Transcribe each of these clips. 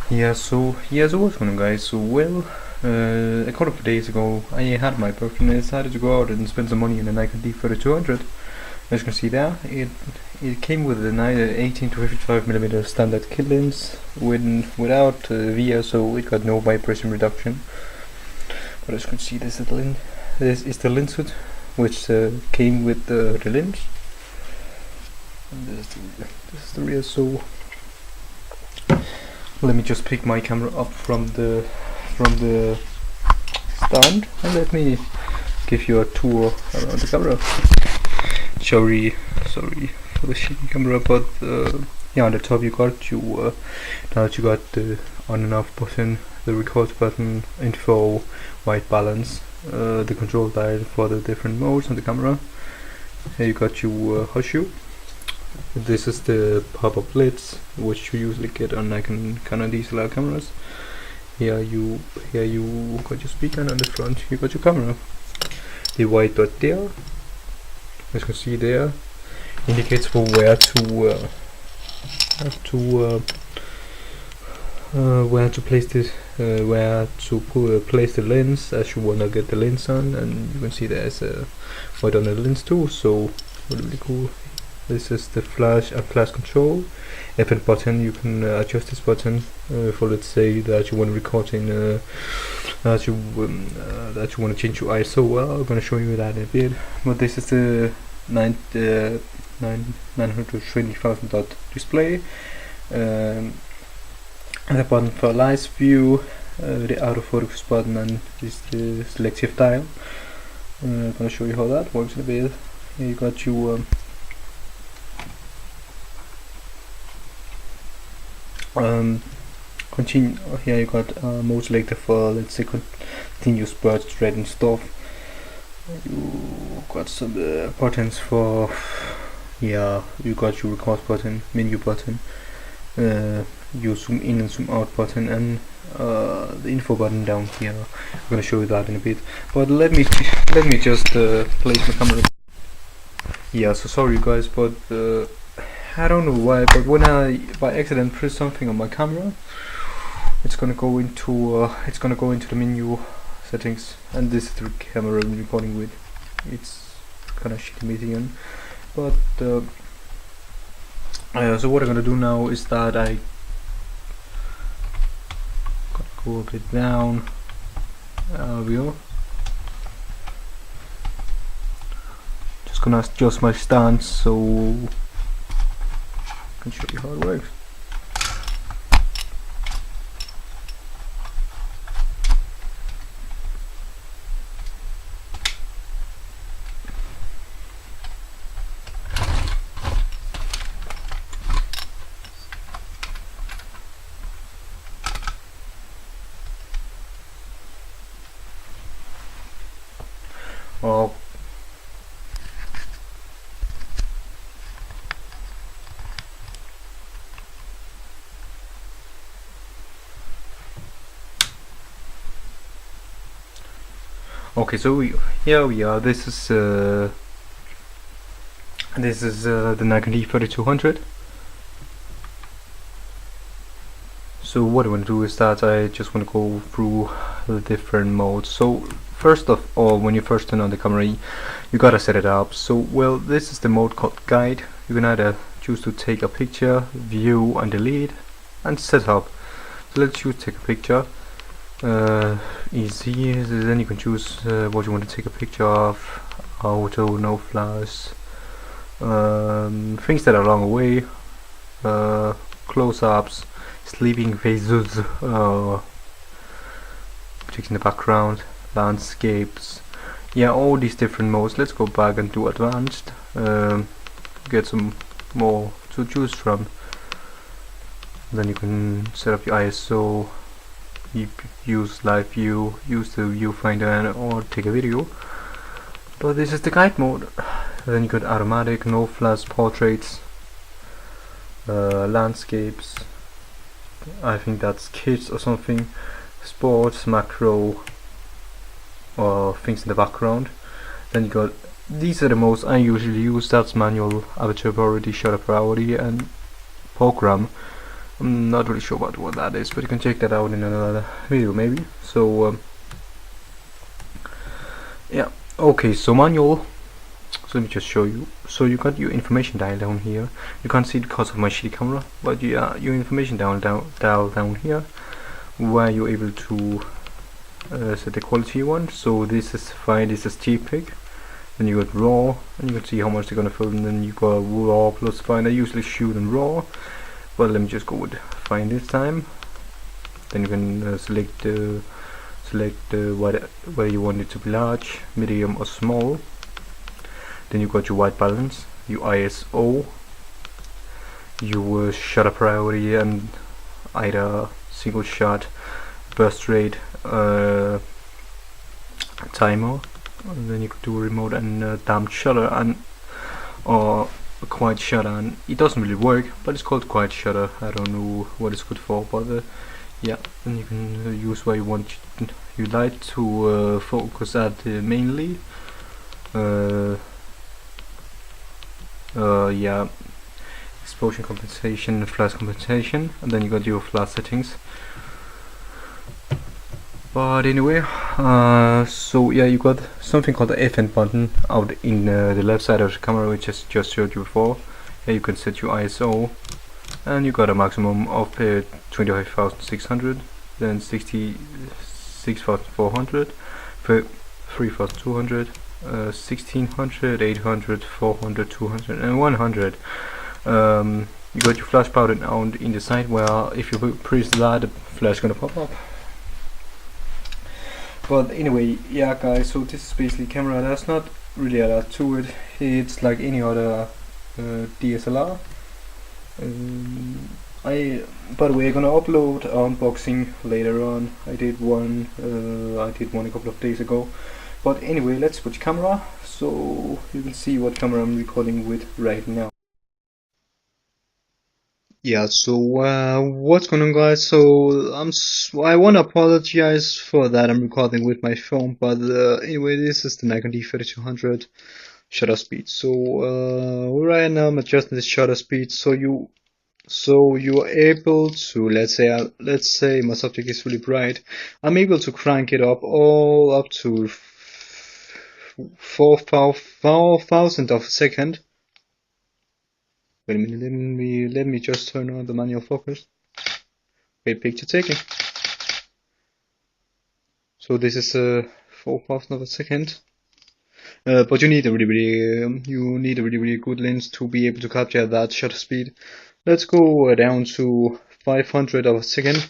So what's going on, guys? A couple of days ago, I had my birthday and I decided to go out and spend some money on a Nikon D3200. As you can see there, it came with an 18 to 55mm standard kit lens without VIA, so it got no vibration reduction. But as you can see, this is the lens hood, which came with the lens. And this is the rear. So let me just pick my camera up from the stand and let me give you a tour around the camera. Sorry for the shaky camera, but yeah, on the top you got the on and off button, the record button, info, white balance, the control dial for the different modes on the camera. Here you got your horseshoe. This is the pop-up lids, which you usually get on Nikon DSLR cameras. Here you got your speaker, and on the front you got your camera. The white dot there, as you can see there, indicates for where to place this, place the lens as you wanna get the lens on, and you can see there's a white on the lens too. So really cool. This is the flash control. F button. You can adjust this button for, let's say, that you want to record in that you want to change your ISO. Well, I'm gonna show you that in a bit. But this is the 920,000 dot display. The button for live view, the autofocus button, and this is the selective dial. I'm gonna show you how that works in a bit. Here you got your continue. Here you got mode selector for, let's say, continuous bird thread and stuff. You got some buttons for, yeah, you got your record button, menu button, your zoom in and zoom out button, and the info button down here. I'm gonna show you that in a bit, but let me just place my camera. Yeah, so sorry guys, but I don't know why, but when I by accident press something on my camera, it's gonna go into the menu settings, and this is the camera I'm recording with. It's kind of shitty meeting, but so what I'm gonna do now is that I gotta go a bit down. There we go. Just gonna adjust my stance so I can show you how it works. Oh. Okay, so here we are. This is the Nikon D3200. So what I want to do is that I just want to go through the different modes. So first of all, when you first turn on the camera, you gotta set it up. So well, this is the mode called guide. You can either choose to take a picture, view and delete, and set up. So let's choose take a picture. Easy. Then you can choose what you want to take a picture of, auto, no flash, things that are long away, close-ups, sleeping faces, objects in the background, landscapes. Yeah, all these different modes. Let's go back and do advanced, get some more to choose from. Then you can set up your ISO, use live view, use the viewfinder, or take a video. But this is the guide mode. Then you got automatic, no flash, portraits, landscapes, I think that's kids or something, sports, macro, or things in the background. Then you got, these are the most I usually use. That's manual, aperture priority, shutter priority, and program. I'm not really sure about what that is, but you can check that out in another video maybe. So yeah, okay, so manual. So let me just show you. So you got your information dial down here. You can't see it because of my shitty camera, but yeah, your information dial down here, where you're able to set the quality you want. So this is fine, this is JPEG. Then you got raw, and you can see how much they're gonna film. And then you got raw plus fine. I usually shoot in raw, but let me just go with fine this time. Then you can select whether you want it to be large, medium, or small. Then you got your white balance, your ISO, your shutter priority, and either single shot, burst rate, timer. And then you could do a remote and damped shutter and or a quiet shutter, and it doesn't really work, but it's called quiet shutter. I don't know what it's good for, but yeah, then you can use where you want you like to focus at mainly. Yeah, exposure compensation, flash compensation, and then you got your flash settings. But anyway, so yeah, you got something called the FN button out in the left side of the camera, which I just showed you before. Here you can set your ISO, and you got a maximum of 25,600, then 66,400, 3,200, 1600, 800, 400, 200, and 100. You got your flash button out in the side, where if you press that, the flash is gonna pop up. But anyway, yeah guys, so this is basically camera. There's not really a lot to it. It's like any other DSLR. By the way, I'm gonna upload unboxing later on. I did one a couple of days ago. But anyway, let's switch camera so you can see what camera I'm recording with right now. Yeah, so what's going on guys? So I want to apologize for that. I'm recording with my phone, but anyway, this is the Nikon D3200 shutter speed. So right now I'm adjusting the shutter speed so you're able to, let's say my subject is really bright, I'm able to crank it up all up to 4,000 of a second. Wait a minute, let me just turn on the manual focus. Wait, picture taking. So this is 4,000 of a second. But you need a really good lens to be able to capture that shutter speed. Let's go down to 500 of a second.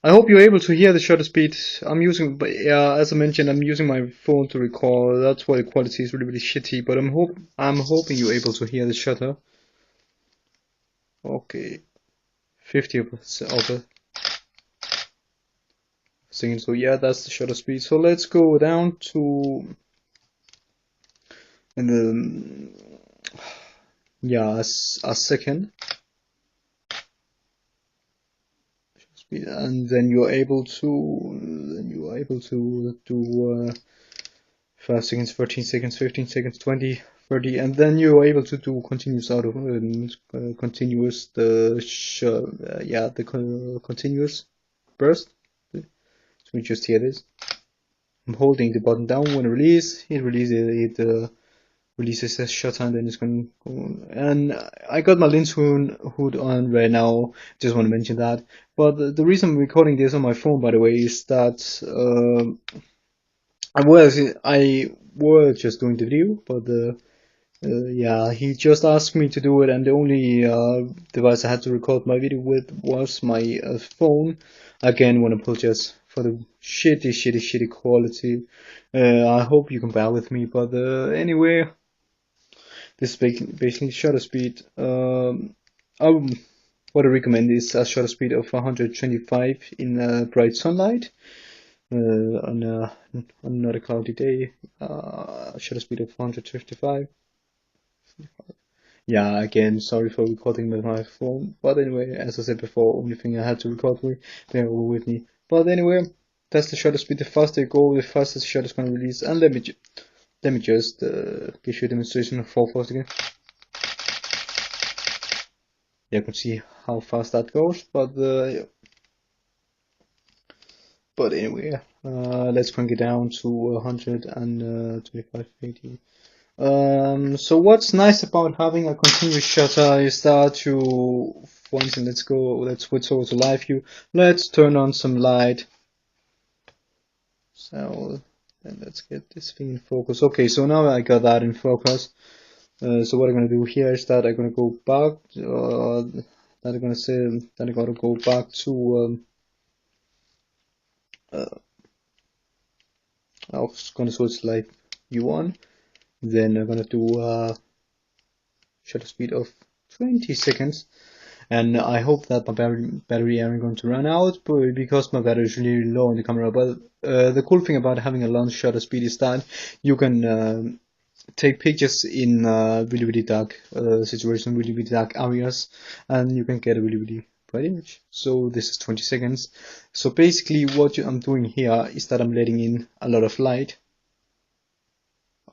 I hope you're able to hear the shutter speed. I'm using, as I mentioned, I'm using my phone to record. That's why the quality is really shitty. But I'm hoping you're able to hear the shutter. Okay, 50 of a second. So yeah, that's the shutter speed. So let's go down to a second. And then you're able to do 5 seconds, 13 seconds, 15 seconds, 20, 30, and then you're able to do continuous continuous continuous burst. So we just hear this. I'm holding the button down. When release, it releases the shutter, and then it's going to go. And I got my lens hood on right now. Just want to mention that. But the reason I'm recording this on my phone, by the way, is that I was just doing the video, but yeah, he just asked me to do it, and the only device I had to record my video with was my phone. Again, want to apologize for the shitty quality. I hope you can bear with me, but anyway, this is basically shutter speed. What I recommend is a shutter speed of 125 in bright sunlight. On not a cloudy day, shutter speed of 155. Yeah, again, sorry for recording with my phone, but anyway, as I said before, only thing I had to record with, bear with me. But anyway, that's the shutter speed. The faster you go, the faster the shutter is going to release. And let me just give you a demonstration of 4 again. you can see how fast that goes. But anyway, let's crank it down to 125 80. So what's nice about having a continuous shutter is that you, for instance, let's switch over to live view. Let's turn on some light. So then let's get this thing in focus. Okay, so now I got that in focus. So what I'm gonna do here is that I'm gonna go back. That I'm gonna say that I gotta go back to. I was gonna switch live view on. Then I'm gonna do shutter speed of 20 seconds, and I hope that my battery aren't going to run out, but because my battery is really low on the camera. But the cool thing about having a long shutter speed is that you can take pictures in really dark situations, really dark areas, and you can get a really bright image. So this is 20 seconds. So basically what I'm doing here is that I'm letting in a lot of light.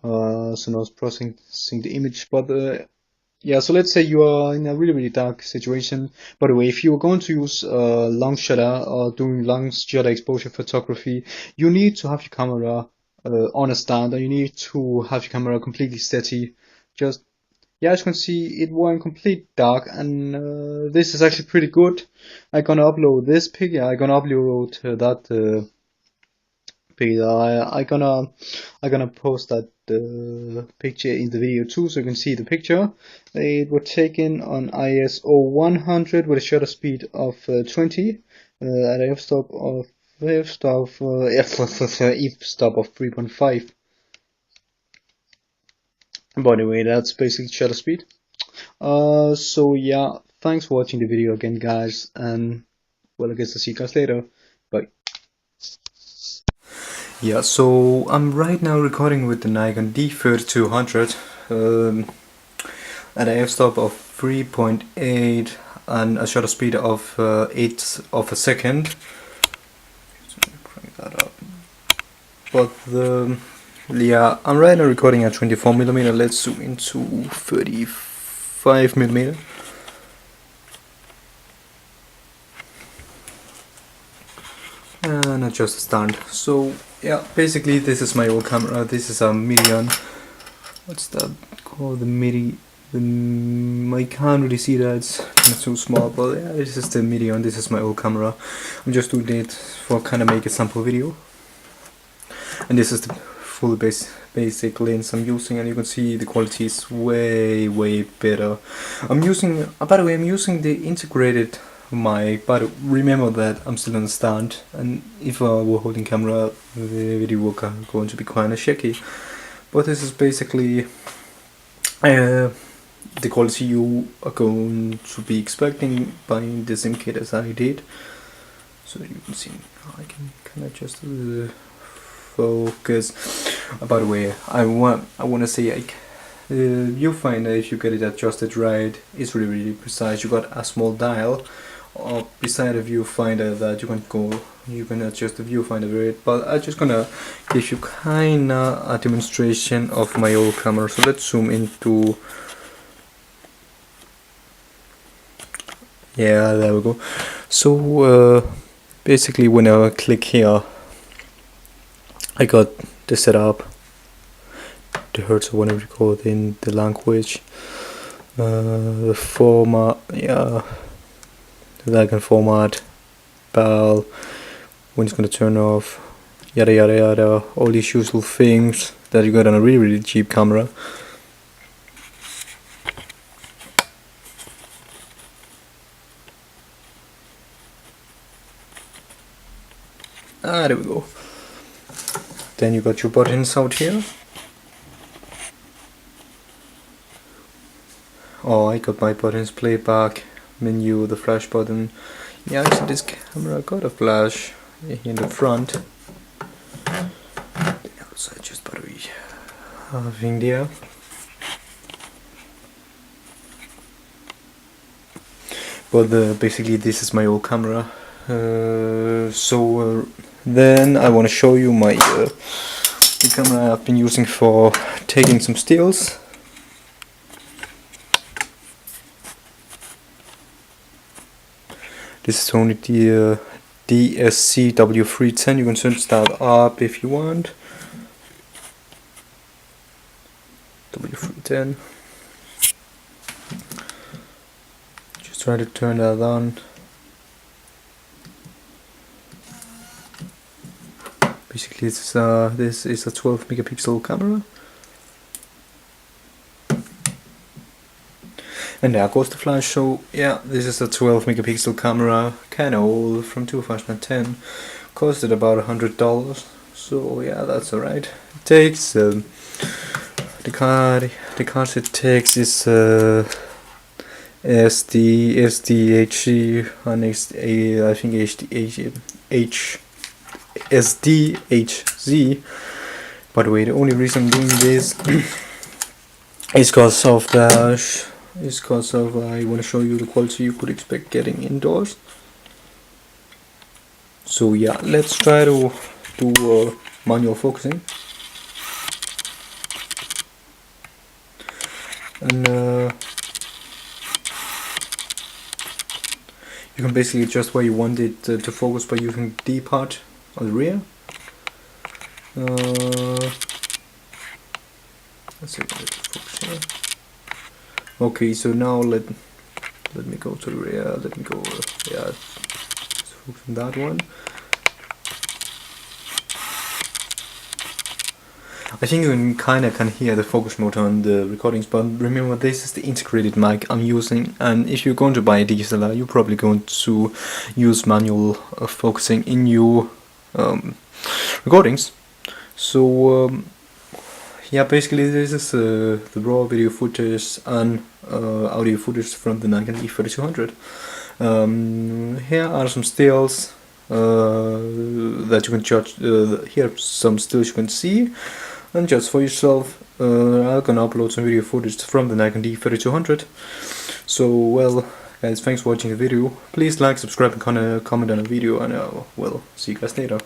So now it's processing the image, but yeah, so let's say you are in a really dark situation. By the way, if you are going to use long shutter or doing long shutter exposure photography, you need to have your camera on a stand, and you need to have your camera completely steady. Just, yeah, as you can see, it went complete dark, and this is actually pretty good. I'm gonna upload this picture. I'm gonna upload that picture. I'm gonna post that picture in the video too, so you can see the picture. It was taken on ISO 100 with a shutter speed of 20 at a f-stop of f-stop of 3.5. By the way, that's basically shutter speed. So yeah, thanks for watching the video again, guys, and well, I guess I'll see you guys later. Bye. Yeah, so I'm right now recording with the Nikon D3200 at a f-stop of 3.8 and a shutter speed of 1/8 of a second. So let me crank that up. But yeah, I'm right now recording at 24mm. Let's zoom into 35mm. And adjust the stand. So yeah, basically this is my old camera. This is a Medion. What's that called? I can't really see that, it's kind of too small, but yeah, this is the Medion. This is my old camera. I'm just doing it for kind of make a sample video. And this is the full basic lens I'm using, and you can see the quality is way better. I'm using, by the way, I'm using the integrated mic, but remember that I'm still on the stand, and if I were holding camera, the video will going to be kind of shaky. But this is basically the quality you are going to be expecting by the same kit as I did. So you can see I can adjust the focus. By the way, I want to say, like, viewfinder, if you get it adjusted right, is really precise. You got a small dial beside the viewfinder that you can adjust the viewfinder with it. But I'm just gonna give you kinda a demonstration of my old camera. So let's zoom into, yeah, there we go. So basically when I click here, I got the setup, the hertz, or whatever you call it in the language, the format, yeah, the icon format, PAL, when it's gonna turn off, yada yada, all these useful things that you got on a really cheap camera. There we go. Then you got your buttons out here. Oh, I got my buttons: playback, menu, the flash button. Yeah, actually this camera got a flash in the front. The outside just battery thing there. But basically this is my old camera. Then I want to show you my the camera I've been using for taking some stills. This is only the DSCW310. You can search that up if you want. W310. Just try to turn that on. Basically, this is a 12 megapixel camera. And there goes the flash. So yeah, this is a 12 megapixel camera, kinda old, from 2010. Costed about $100. So yeah, that's alright. It takes the card it takes is SDHC and I think SDHZ. By the way, the only reason I'm doing this is because of I want to show you the quality you could expect getting indoors. So yeah, let's try to do manual focusing. And you can basically adjust where you want it to focus by using D part on the rear. Let's see, focus here. Okay, so now let me go to the rear. Let me go. Yeah, let's focus on that one. I think you can hear the focus mode on the recordings, but remember, this is the integrated mic I'm using, and if you're going to buy a DSLR, you're probably going to use manual focusing in your recordings. So yeah, basically this is the raw video footage and audio footage from the Nikon D3200. Here are some stills that you can judge. Here are some stills you can see and judge for yourself. I'm gonna upload some video footage from the Nikon D3200. So well, guys, thanks for watching the video. Please like, subscribe, and comment on the video, and we'll see you guys later.